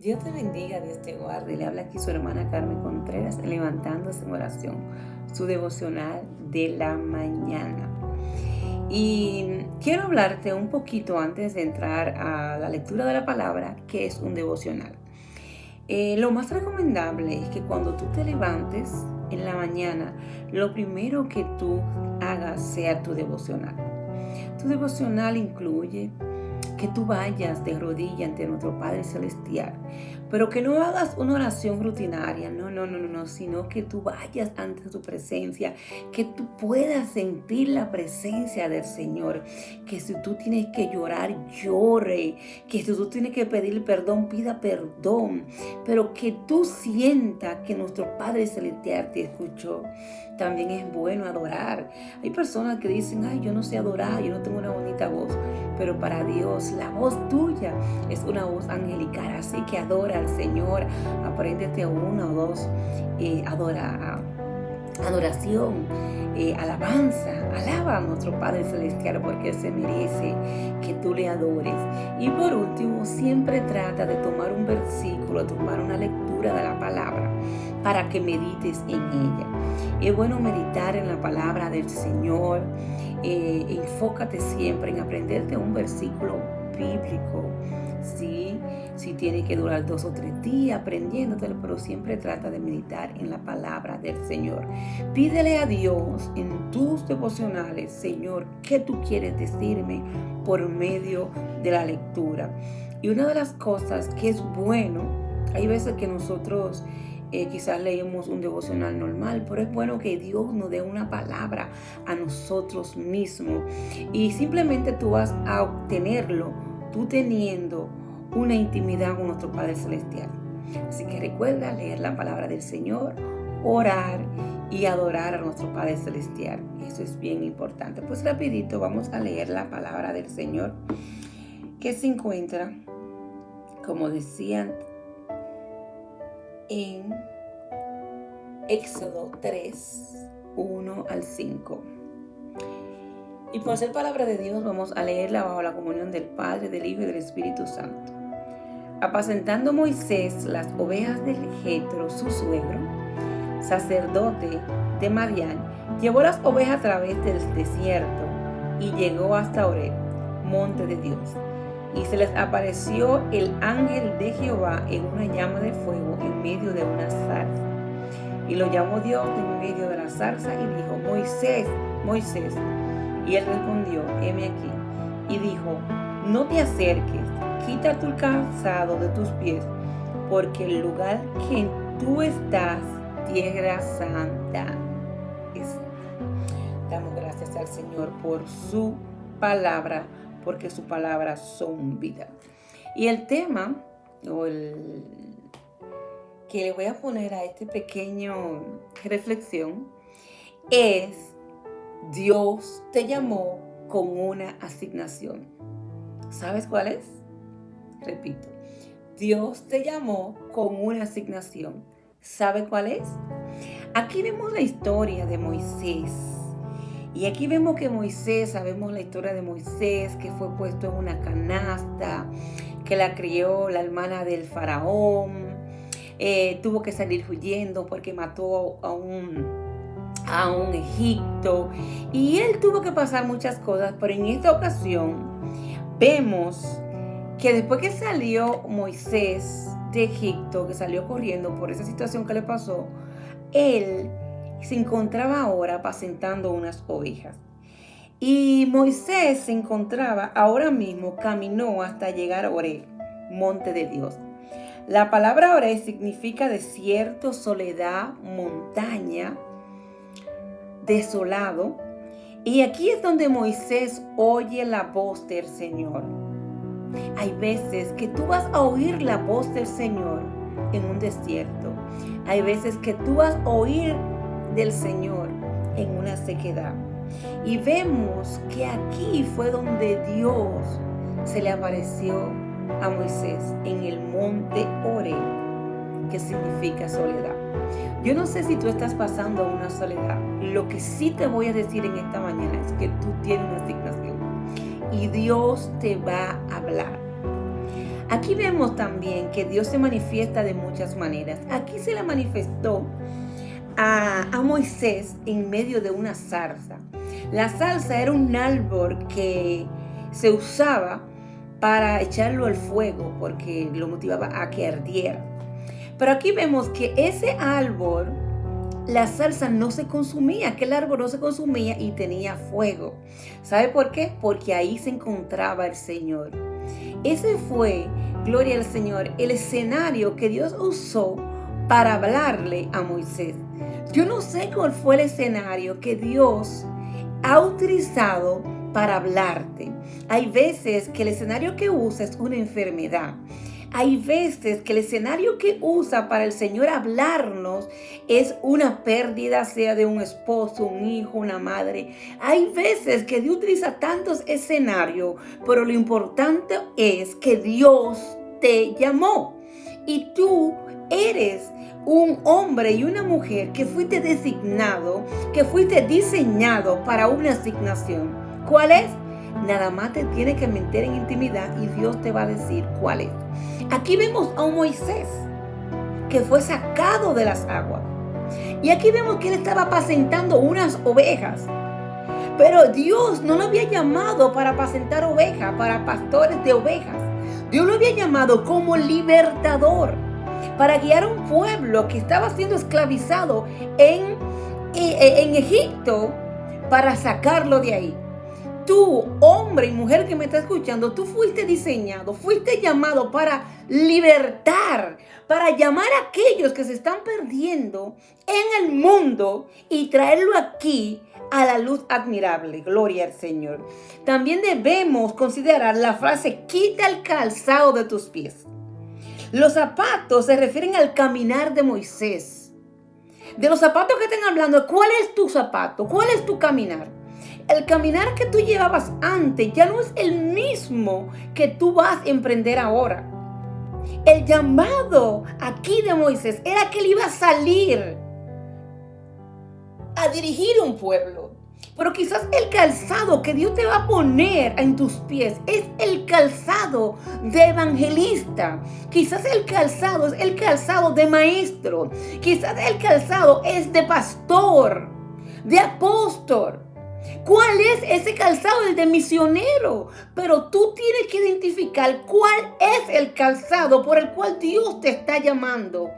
Dios te bendiga, Dios te guarde. Le habla aquí su hermana Carmen Contreras, levantándose en oración, su devocional de la mañana. Y quiero hablarte un poquito antes de entrar a la lectura de la palabra, que es un devocional. Lo más recomendable es que cuando tú te levantes en la mañana, lo primero que tú hagas sea tu devocional. Tu devocional incluye que tú vayas de rodillas ante nuestro Padre Celestial, pero que no hagas una oración rutinaria, no, sino que tú vayas ante su presencia, que tú puedas sentir la presencia del Señor, que si tú tienes que llorar, llore, que si tú tienes que pedir perdón, pida perdón, pero que tú sientas que nuestro Padre Celestial te escuchó. También es bueno adorar. Hay personas que dicen, ay, yo no sé adorar, yo no tengo una bonita voz. Pero para Dios, la voz tuya es una voz angelical. Así que adora al Señor. Apréndete una o dos adoración, alabanza. Alaba a nuestro Padre Celestial porque Él se merece que tú le adores. Y por último, siempre trata de tomar un versículo, tomar una lectura de la palabra para que medites en ella. Es bueno meditar en la palabra del Señor. Enfócate siempre en aprenderte un versículo bíblico. ¿Sí? Si tiene que durar 2 o 3 días aprendiéndotelo, pero siempre trata de meditar en la palabra del Señor. Pídele a Dios en tus devocionales, Señor, ¿qué tú quieres decirme por medio de la lectura? Y una de las cosas que es bueno, hay veces que nosotros quizás leemos un devocional normal, pero es bueno que Dios nos dé una palabra a nosotros mismos. Y simplemente tú vas a obtenerlo, tú teniendo una intimidad con nuestro Padre Celestial. Así que recuerda leer la palabra del Señor, orar y adorar a nuestro Padre Celestial. Eso es bien importante. Pues rapidito vamos a leer la palabra del Señor, que se encuentra, como decían, en Éxodo 3, 1 al 5. Y por ser palabra de Dios, vamos a leerla bajo la comunión del Padre, del Hijo y del Espíritu Santo. Apacentando Moisés las ovejas de Jetro, su suegro, sacerdote de Madián, llevó las ovejas a través del desierto y llegó hasta Horeb, monte de Dios. Y se les apareció el ángel de Jehová en una llama de fuego en medio de una zarza. Y lo llamó Dios en medio de la zarza y dijo, Moisés, Moisés. Y él respondió, heme aquí. Y dijo, no te acerques, quita tu calzado de tus pies, porque el lugar que tú estás, tierra santa es. Damos gracias al Señor por su palabra, porque su palabra son vida. Y el tema, que le voy a poner a este pequeño reflexión, es Dios te llamó con una asignación. ¿Sabes cuál es? Repito, Dios te llamó con una asignación. ¿Sabe cuál es? Aquí vemos la historia de Moisés. Y aquí vemos que sabemos la historia de Moisés, que fue puesto en una canasta, que la crió la hermana del faraón. Tuvo que salir huyendo porque mató a un Egipto. Y él tuvo que pasar muchas cosas, pero en esta ocasión vemos que después que salió Moisés de Egipto, que salió corriendo por esa situación que le pasó, él se encontraba ahora apacentando unas ovejas. Y Moisés se encontraba ahora mismo, caminó hasta llegar a Horeb, monte de Dios. La palabra Horeb significa desierto, soledad, montaña, desolado. Y aquí es donde Moisés oye la voz del Señor. Hay veces que tú vas a oír la voz del Señor en un desierto. Hay veces que tú vas a oír del Señor en una sequedad. Y vemos que aquí fue donde Dios se le apareció a Moisés en el monte Horeb, que significa soledad. Yo no sé si tú estás pasando una soledad. Lo que sí te voy a decir en esta mañana es que tú tienes una asignación y Dios te va a hablar. Aquí vemos también que Dios se manifiesta de muchas maneras. Aquí se le manifestó a Moisés en medio de una zarza. La zarza era un árbol que se usaba para echarlo al fuego porque lo motivaba a que ardiera. Pero aquí vemos que ese árbol, la zarza no se consumía, aquel árbol no se consumía y tenía fuego. ¿Sabe por qué? Porque ahí se encontraba el Señor. Ese fue, gloria al Señor, el escenario que Dios usó para hablarle a Moisés. Yo no sé cuál fue el escenario que Dios ha utilizado para hablarte. Hay veces que el escenario que usa es una enfermedad. Hay veces que el escenario que usa para el Señor hablarnos es una pérdida, sea de un esposo, un hijo, una madre. Hay veces que Dios utiliza tantos escenarios, pero lo importante es que Dios te llamó y tú eres un hombre y una mujer que fuiste designado, que fuiste diseñado para una asignación. ¿Cuál es? Nada más te tienes que meter en intimidad y Dios te va a decir cuál es. Aquí vemos a un Moisés que fue sacado de las aguas. Y aquí vemos que él estaba apacentando unas ovejas. Pero Dios no lo había llamado para apacentar ovejas, para pastores de ovejas. Dios lo había llamado como libertador, para guiar a un pueblo que estaba siendo esclavizado en Egipto, para sacarlo de ahí. Tú, hombre y mujer que me está escuchando, tú fuiste diseñado, fuiste llamado para libertar, para llamar a aquellos que se están perdiendo en el mundo y traerlo aquí a la luz admirable. Gloria al Señor. También debemos considerar la frase: quita el calzado de tus pies. Los zapatos se refieren al caminar de Moisés. De los zapatos que están hablando, ¿cuál es tu zapato? ¿Cuál es tu caminar? El caminar que tú llevabas antes ya no es el mismo que tú vas a emprender ahora. El llamado aquí de Moisés era que él iba a salir a dirigir un pueblo. Pero quizás el calzado que Dios te va a poner en tus pies es el calzado de evangelista. Quizás el calzado es el calzado de maestro. Quizás el calzado es de pastor, de apóstol. ¿Cuál es ese calzado? El de misionero. Pero tú tienes que identificar cuál es el calzado por el cual Dios te está llamando.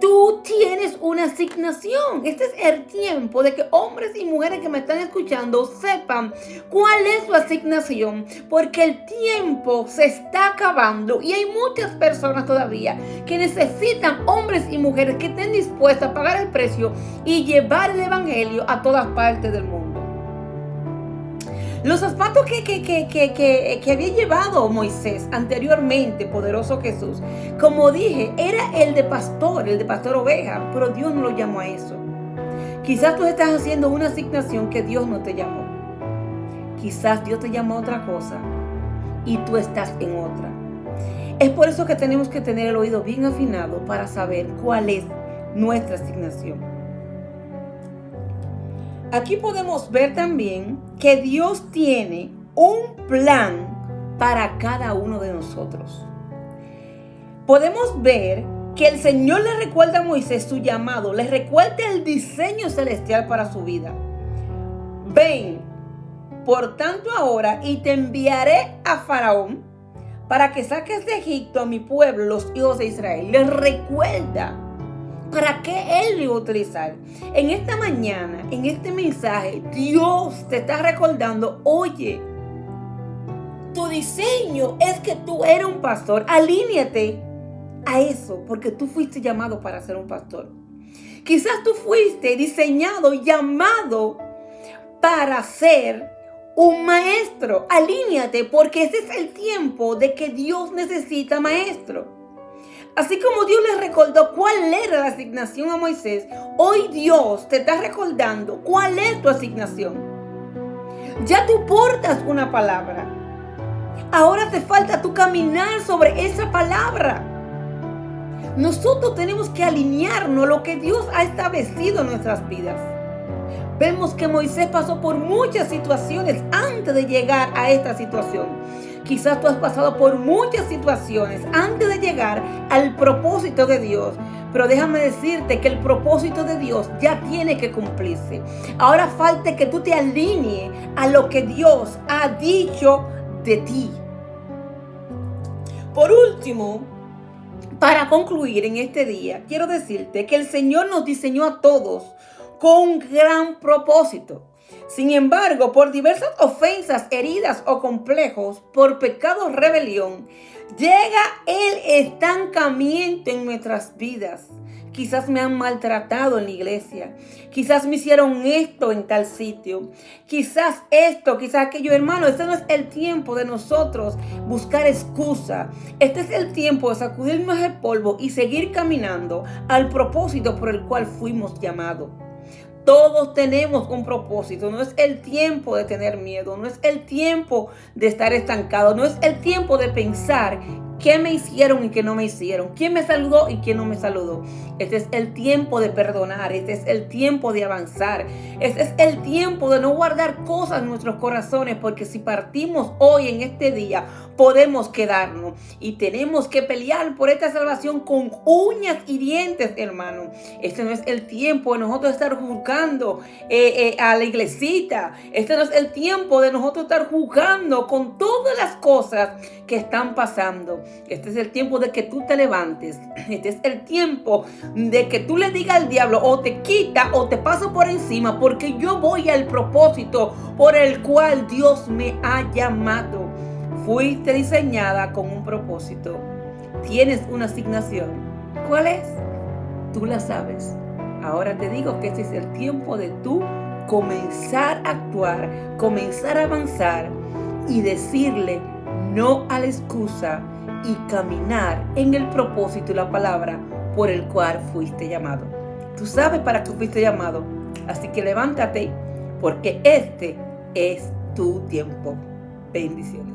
Tú tienes una asignación. Este es el tiempo de que hombres y mujeres que me están escuchando sepan cuál es su asignación, porque el tiempo se está acabando y hay muchas personas todavía que necesitan hombres y mujeres que estén dispuestas a pagar el precio y llevar el evangelio a todas partes del mundo. Los zapatos que había llevado Moisés anteriormente, poderoso Jesús, como dije, era el de pastor oveja, pero Dios no lo llamó a eso. Quizás tú estás haciendo una asignación que Dios no te llamó. Quizás Dios te llamó a otra cosa y tú estás en otra. Es por eso que tenemos que tener el oído bien afinado para saber cuál es nuestra asignación. Aquí podemos ver también que Dios tiene un plan para cada uno de nosotros. Podemos ver que el Señor le recuerda a Moisés su llamado, le recuerda el diseño celestial para su vida. Ven, por tanto ahora, y te enviaré a Faraón para que saques de Egipto a mi pueblo, los hijos de Israel. Les recuerda para qué Él lo iba a utilizar. En esta mañana, en este mensaje, Dios te está recordando: oye, tu diseño es que tú eres un pastor. Alíñate a eso, porque tú fuiste llamado para ser un pastor. Quizás tú fuiste diseñado, llamado para ser un maestro. Alíñate, porque ese es el tiempo de que Dios necesita maestro. Así como Dios le recordó cuál era la asignación a Moisés, hoy Dios te está recordando cuál es tu asignación. Ya tú portas una palabra. Ahora te falta tu caminar sobre esa palabra. Nosotros tenemos que alinearnos a lo que Dios ha establecido en nuestras vidas. Vemos que Moisés pasó por muchas situaciones antes de llegar a esta situación. Quizás tú has pasado por muchas situaciones antes de llegar al propósito de Dios. Pero déjame decirte que el propósito de Dios ya tiene que cumplirse. Ahora falta que tú te alinees a lo que Dios ha dicho de ti. Por último, para concluir en este día, quiero decirte que el Señor nos diseñó a todos con un gran propósito. Sin embargo, por diversas ofensas, heridas o complejos, por pecado o rebelión, llega el estancamiento en nuestras vidas. Quizás me han maltratado en la iglesia. Quizás me hicieron esto en tal sitio. Quizás esto, quizás aquello. Hermano, este no es el tiempo de nosotros buscar excusa. Este es el tiempo de sacudirnos el polvo y seguir caminando al propósito por el cual fuimos llamados. Todos tenemos un propósito. No es el tiempo de tener miedo. No es el tiempo de estar estancado. No es el tiempo de pensar qué me hicieron y qué no me hicieron. Quién me saludó y quién no me saludó. Este es el tiempo de perdonar. Este es el tiempo de avanzar. Este es el tiempo de no guardar cosas en nuestros corazones. Porque si partimos hoy en este día, podemos quedarnos. Y tenemos que pelear por esta salvación con uñas y dientes, hermano. Este no es el tiempo de nosotros estar juzgando a la iglesita. Este no es el tiempo de nosotros estar juzgando con todas las cosas que están pasando. Este es el tiempo de que tú te levantes. Este es el tiempo de que tú le digas al diablo, o te quita o te paso por encima, porque yo voy al propósito por el cual Dios me ha llamado. Fuiste diseñada con un propósito. Tienes una asignación. ¿Cuál es? Tú la sabes. Ahora te digo que este es el tiempo de tú comenzar a actuar, comenzar a avanzar y decirle no a la excusa y caminar en el propósito y la palabra por el cual fuiste llamado. Tú sabes para qué fuiste llamado. Así que levántate porque este es tu tiempo. Bendiciones.